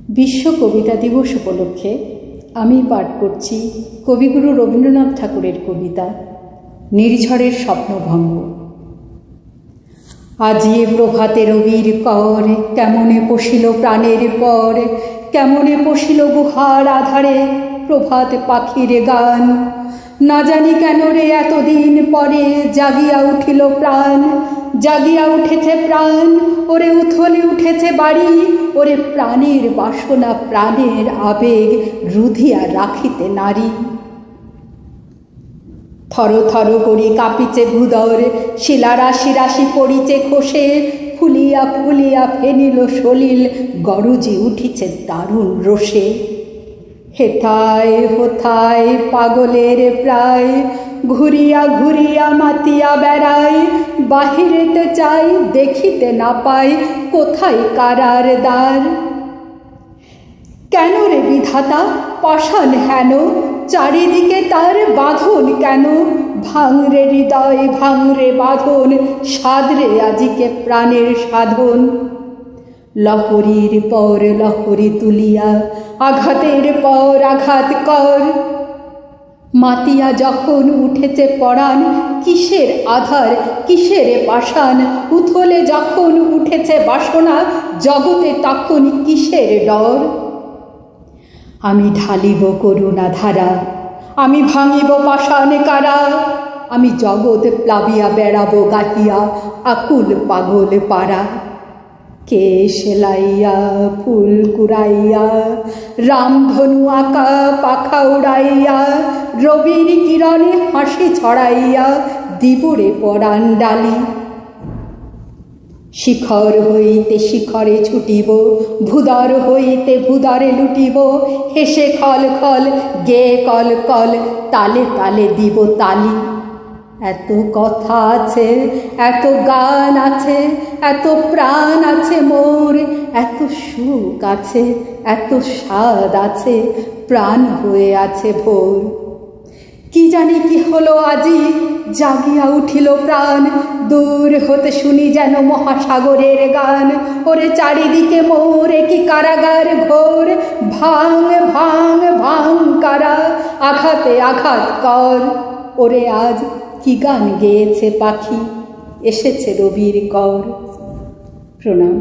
বিশ্ব কবিতা দিবস উপলক্ষে আমি পাঠ করছি কবিগুরু রবীন্দ্রনাথ ঠাকুরের কবিতা নির্ঝরের স্বপ্নভঙ্গ। আজি প্রভাতে রবির কর, কেমনে পশিল প্রাণের পর, কেমনে পশিল গুহার আধারে প্রভাত পাখির গান। না জানি কেন রে এতদিন পরে জাগিয়া উঠিল প্রাণ, জাগিয়া উঠেছে প্রাণ, ওরে উথলে উঠেছে বাড়ি, ওরে প্রাণের বাসনা প্রাণের আবেগ রুধিয়া রাখিতে নারী। থর থর করি কাঁপিছে ভূদর, শিলা রাশি রাশি পড়িছে খসে, ফুলিয়া ফুলিয়া ফেনিল সলিল, গরজি উঠিছে দারুণ রোষে। হেথায় হোথায় পাগলের প্রায়, ঘুরিয়া ঘুরিয়া মাতিয়া বেড়ায়, বাহিরেতে চাই দেখিতে না পাই কোথায় কারার দ্বার। কেন রে বিধাতা পাষাণ হেন, চারিদিকে তার বাঁধন কেন? ভাঙরে হৃদয় ভাঙরে বাঁধন, সাদরে আজিকে প্রাণের সাধন। লহরীর পর লহরী তুলিয়া আঘাতের পর আঘাত কর। মাতিয়া যখন উঠেছে পরাণ, কিসের আধার কিসের পাষাণ? উথলে যখন উঠেছে বাসনা, জগতে তখন কিসের ডর? আমি ঢালিব করুণা ধারা, আমি ভাঙিব পাষাণ কারা, আমি জগৎ প্লাবিয়া বেড়াবো গাহিয়া আকুল পাগল পাড়া। কে সেলাইয়া ফুল কুড়াইয়া, রামধনু আঁকা পাখা উড়াইয়া, রবির কিরণে হাসি ছড়াইয়া দিবরে পরাণ ডালি। শিখর হইতে শিখরে ছুটিব, ভূদর হইতে ভূদরে লুটিব, হেসে খল খল গেয়ে কল কল, তালে তালে দিব তালি। এত কথা আছে, এত গান আছে, এত প্রাণ আছে মোর, এত সুখ আছে, এত স্বাদ আছে, প্রাণ হয়ে আছে ভোর। কি জানি কি হলো আজি, জাগিয়া উঠিল প্রাণ, দূর হতে শুনি যেন মহাসাগরের গান। ওরে চারিদিকে মোরে কি কারাগার ঘোর, ভাঙ ভাঙ ভাঙ কারা, আঘাতে আঘাত কর। ওরে আজ কি গান গেয়েছে পাখি, এসেছে রবির কর। প্রণাম।